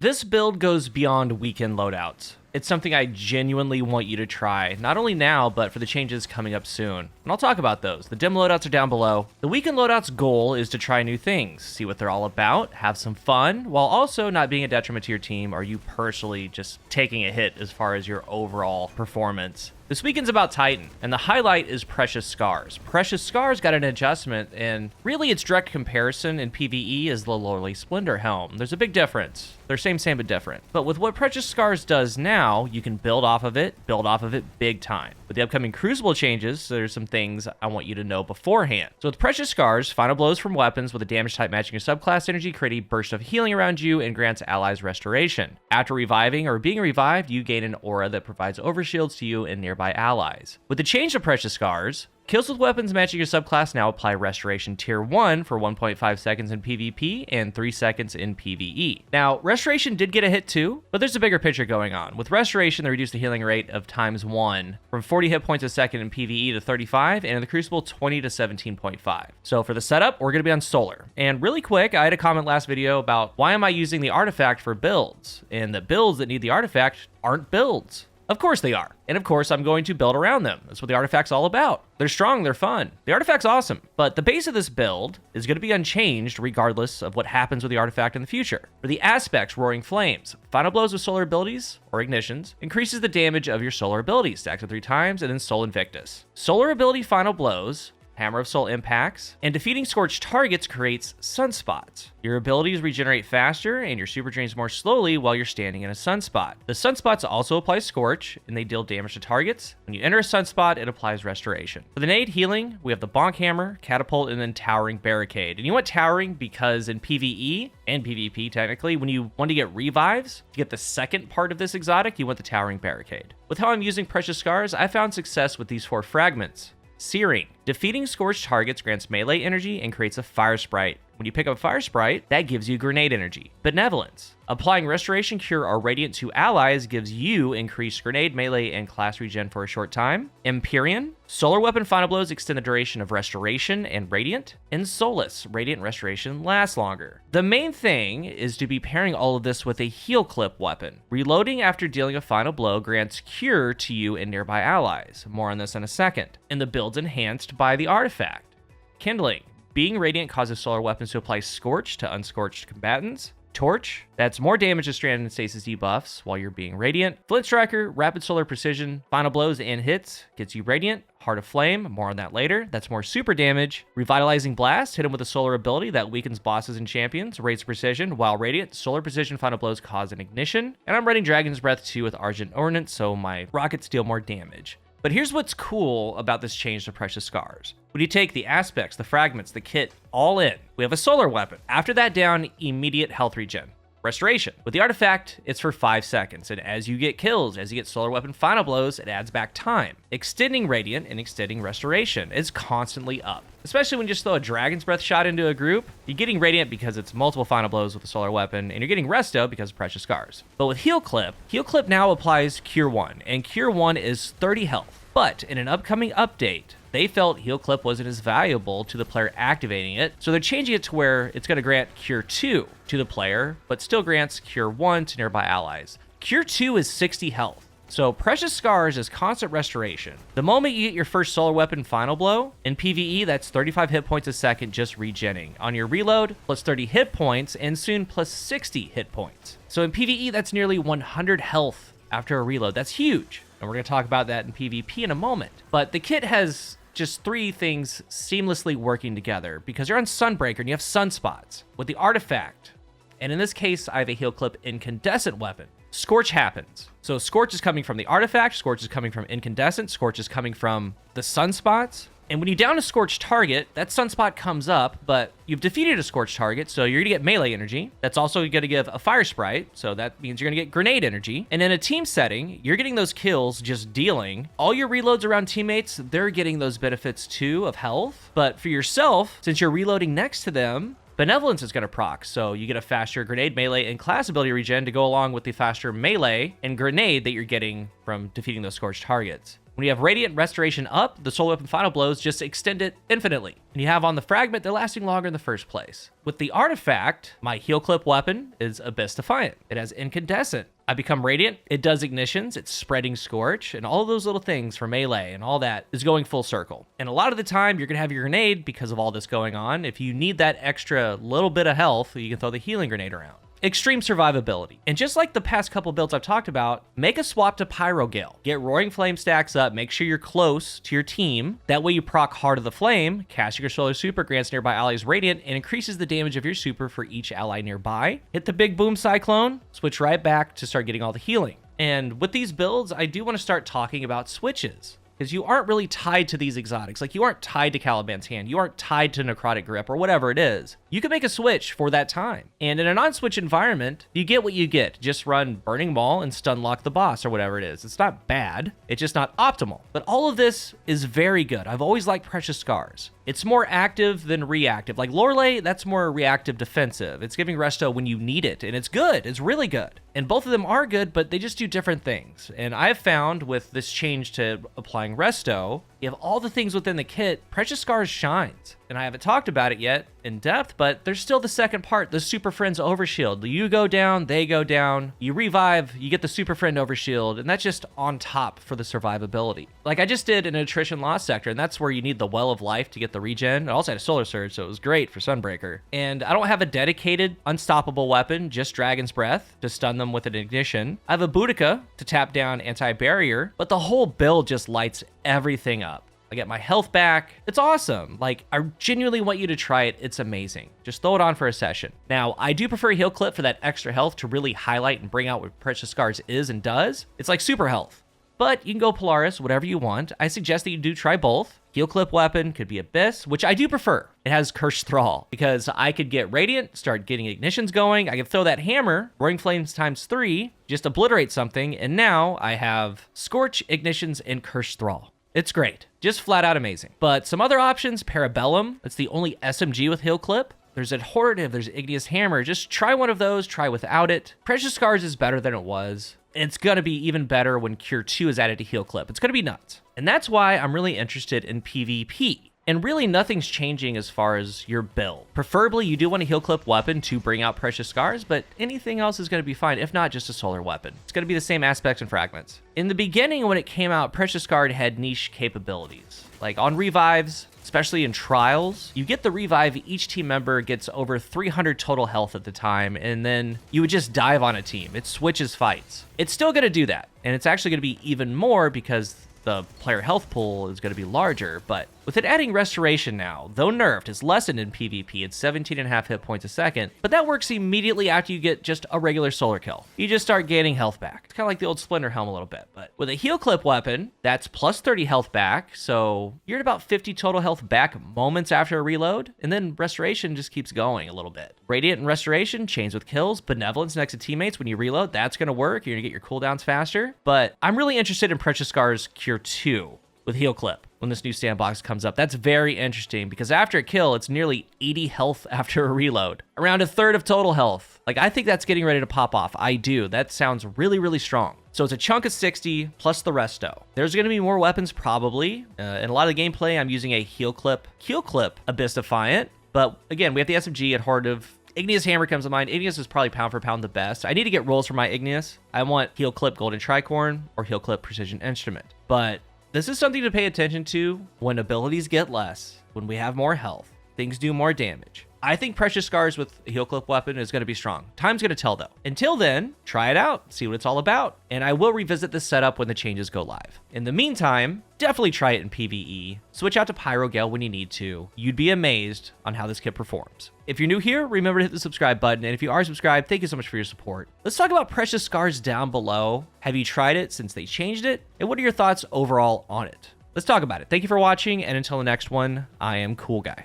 This build goes beyond weekend loadouts. It's something I genuinely want you to try, not only now, but for the changes coming up soon. And I'll talk about those. The dim loadouts are down below. The weekend loadouts goal is to try new things, see what they're all about, have some fun, while also not being a detriment to your team or you personally just taking a hit as far as your overall performance. This weekend's about Titan, and the highlight is Precious Scars. Precious Scars got an adjustment, and really its direct comparison in PvE is the Lowly Splendor Helm. There's a big difference. They're same, but different. But with what Precious Scars does now, you can build off of it big time. With the upcoming Crucible changes, there's some things I want you to know beforehand. So with Precious Scars, final blows from weapons with a damage type matching your subclass energy create a burst of healing around you and grants allies restoration. After reviving or being revived, you gain an aura that provides overshields to you and nearby allies. With the change to Precious Scars, kills with weapons matching your subclass now apply Restoration Tier 1 for 1.5 seconds in PvP and 3 seconds in PvE. Now, Restoration did get a hit too, but there's a bigger picture going on. With Restoration, they reduced the healing rate of ×1 from 40 hit points a second in PvE to 35, and in the Crucible, 20 to 17.5. So for the setup, we're going to be on Solar. And really quick, I had a comment last video about why am I using the artifact for builds? And the builds that need the artifact aren't builds. Of course they are. And of course, I'm going to build around them. That's what the artifact's all about. They're strong, they're fun. The artifact's awesome, but the base of this build is going to be unchanged regardless of what happens with the artifact in the future. For the aspects, Roaring Flames, final blows with solar abilities, or ignitions, increases the damage of your solar abilities, stacks it 3 times, and then Soul Invictus. Solar ability final blows, Hammer of Soul impacts, and defeating scorched targets creates sunspots. Your abilities regenerate faster, and your super drains more slowly while you're standing in a sunspot. The sunspots also apply Scorch, and they deal damage to targets. When you enter a sunspot, it applies Restoration. For the nade healing, we have the Bonk Hammer, Catapult, and then Towering Barricade. And you want Towering because in PvE, and PvP technically, when you want to get revives, to get the second part of this exotic, you want the Towering Barricade. With how I'm using Precious Scars, I found success with these 4 fragments. Searing. Defeating scorched targets grants melee energy and creates a fire sprite. When you pick up a fire sprite, that gives you grenade energy. Benevolence. Applying Restoration, Cure, or Radiant to allies gives you increased grenade, melee, and class regen for a short time. Empyrean. Solar weapon final blows extend the duration of Restoration and Radiant. And Solace. Radiant Restoration lasts longer. The main thing is to be pairing all of this with a heal clip weapon. Reloading after dealing a final blow grants Cure to you and nearby allies. More on this in a second. And the build's enhanced by the artifact. Kindling. Being Radiant causes solar weapons to apply Scorch to unscorched combatants. Torch, that's more damage to strand and stasis debuffs while you're being Radiant. Flint Striker, Rapid Solar Precision, final blows and hits, gets you Radiant. Heart of Flame, more on that later. That's more super damage. Revitalizing Blast, hit him with a solar ability that weakens bosses and champions, raise precision, while Radiant. Solar Precision final blows cause an ignition. And I'm running Dragon's Breath 2 with Argent Ordnance, so my rockets deal more damage. But here's what's cool about this change to Precious Scars. When you take the aspects, the fragments, the kit, all in, we have a solar weapon. After that down, immediate health regen. Restoration. With the artifact, it's for 5 seconds, and as you get kills, as you get solar weapon final blows, it adds back time. Extending Radiant and extending Restoration is constantly up. Especially when you just throw a Dragon's Breath shot into a group, you're getting Radiant because it's multiple final blows with a solar weapon, and you're getting Resto because of Precious Scars. But with Heal Clip now applies Cure 1, and Cure 1 is 30 health. But in an upcoming update, they felt Heal Clip wasn't as valuable to the player activating it, so they're changing it to where it's going to grant Cure 2 to the player, but still grants Cure 1 to nearby allies. Cure 2 is 60 health. So Precious Scars is constant restoration. The moment you get your first solar weapon final blow, in PvE that's 35 hit points a second just regenning. On your reload, plus 30 hit points, and soon plus 60 hit points. So in PvE that's nearly 100 health after a reload. That's huge. And we're going to talk about that in PvP in a moment. But the kit has just 3 things seamlessly working together because you're on Sunbreaker and you have sunspots. With the artifact, and in this case, I have a Heal Clip incandescent weapon. Scorch happens. So Scorch is coming from the artifact, Scorch is coming from incandescent, Scorch is coming from the sunspots. And when you down a scorched target, that sunspot comes up, but you've defeated a scorched target, so you're going to get melee energy. That's also going to give a fire sprite, so that means you're going to get grenade energy. And in a team setting, you're getting those kills just dealing. All your reloads around teammates, they're getting those benefits too of health. But for yourself, since you're reloading next to them, Benevolence is going to proc, so you get a faster grenade, melee, and class ability regen to go along with the faster melee and grenade that you're getting from defeating those scorched targets. When you have Radiant Restoration up, the Solar Weapon Final Blows just extend it infinitely. And you have on the Fragment, they're lasting longer in the first place. With the Artifact, my Heal Clip weapon is Abyss Defiant. It has Incandescent. I become Radiant, it does Ignitions, it's Spreading Scorch, and all of those little things for melee and all that is going full circle. And a lot of the time, you're going to have your grenade because of all this going on. If you need that extra little bit of health, you can throw the healing grenade around. Extreme survivability. And just like the past couple builds I've talked about, make a swap to Pyro Gale. Get Roaring Flame stacks up, make sure you're close to your team. That way you proc Heart of the Flame, casting your Solar Super grants nearby allies Radiant, and increases the damage of your super for each ally nearby. Hit the big boom Cyclone, switch right back to start getting all the healing. And with these builds, I do want to start talking about switches, because you aren't really tied to these exotics. Like, you aren't tied to Caliban's Hand. You aren't tied to Necrotic Grip or whatever it is. You can make a switch for that time. And in a non-switch environment, you get what you get. Just run Burning Maul and stun lock the boss or whatever it is. It's not bad. It's just not optimal. But all of this is very good. I've always liked Precious Scars. It's more active than reactive. Like Lorelei, that's more reactive defensive. It's giving resto when you need it, and it's good. It's really good. And both of them are good, but they just do different things. And I've found with this change to applying resto, you have all the things within the kit, Precious Scars shines. And I haven't talked about it yet in depth, but there's still the second part, the Super Friends Overshield. You go down, they go down, you revive, you get the Super Friend Overshield, and that's just on top for the survivability. Like I just did an Attrition Loss sector, and that's where you need the Well of Life to get the regen. I also had a Solar Surge, so it was great for Sunbreaker. And I don't have a dedicated unstoppable weapon, just Dragon's Breath to stun them with an Ignition. I have a Boudica to tap down Anti-Barrier, but the whole build just lights everything up. I get my health back. It's awesome. Like, I genuinely want you to try it. It's amazing. Just throw it on for a session. Now, I do prefer Heal Clip for that extra health to really highlight and bring out what Precious Scars is and does. It's like super health. But you can go Polaris, whatever you want. I suggest that you do try both. Heal Clip weapon could be Abyss, which I do prefer. It has Cursed Thrall, because I could get Radiant, start getting Ignitions going. I could throw that hammer, Roaring Flames times 3, just obliterate something, and now I have Scorch, Ignitions, and Cursed Thrall. It's great. Just flat out amazing. But some other options, Parabellum. That's the only SMG with Heal Clip. There's Adhortative, there's Igneous Hammer. Just try one of those, try without it. Precious Scars is better than it was. It's gonna be even better when Cure 2 is added to Heal Clip. It's gonna be nuts. And that's why I'm really interested in PvP. And really nothing's changing as far as your build. Preferably, you do want a Heal Clip weapon to bring out Precious Scars, but anything else is going to be fine, if not just a solar weapon. It's going to be the same aspects and fragments. In the beginning, when it came out, Precious Guard had niche capabilities. Like on revives, especially in trials, you get the revive, each team member gets over 300 total health at the time, and then you would just dive on a team. It switches fights. It's still going to do that, and it's actually going to be even more because the player health pool is going to be larger, but with it adding restoration now, though nerfed, it's lessened in PvP. It's 17.5 hit points a second, but that works immediately after you get just a regular solar kill. You just start gaining health back. It's kind of like the old Splinter Helm a little bit, but with a Heal Clip weapon, that's plus 30 health back, so you're at about 50 total health back moments after a reload, and then restoration just keeps going a little bit. Radiant and Restoration, chains with kills, Benevolence next to teammates when you reload, that's going to work. You're going to get your cooldowns faster, but I'm really interested in Precious Scars Cure 2 with Heal Clip when this new sandbox comes up. That's very interesting because after a kill, it's nearly 80 health after a reload. Around a third of total health. Like, I think that's getting ready to pop off. I do. That sounds really, really strong. So it's a chunk of 60 plus the resto. There's going to be more weapons probably. In a lot of the gameplay, I'm using a Heal Clip Abyss Defiant. But again, we have the SMG at Heart of Igneous Hammer comes to mind. Igneous is probably pound for pound the best. I need to get rolls for my Igneous. I want Heal Clip Golden Tricorn or Heal Clip Precision Instrument. But this is something to pay attention to when abilities get less, when we have more health, things do more damage. I think Precious Scars with a Heal Clip weapon is going to be strong. Time's going to tell though. Until then, try it out, see what it's all about. And I will revisit this setup when the changes go live. In the meantime, definitely try it in PvE. Switch out to Pyro Gale when you need to. You'd be amazed on how this kit performs. If you're new here, remember to hit the subscribe button. And if you are subscribed, thank you so much for your support. Let's talk about Precious Scars down below. Have you tried it since they changed it? And what are your thoughts overall on it? Let's talk about it. Thank you for watching. And until the next one, I am CoolGuy.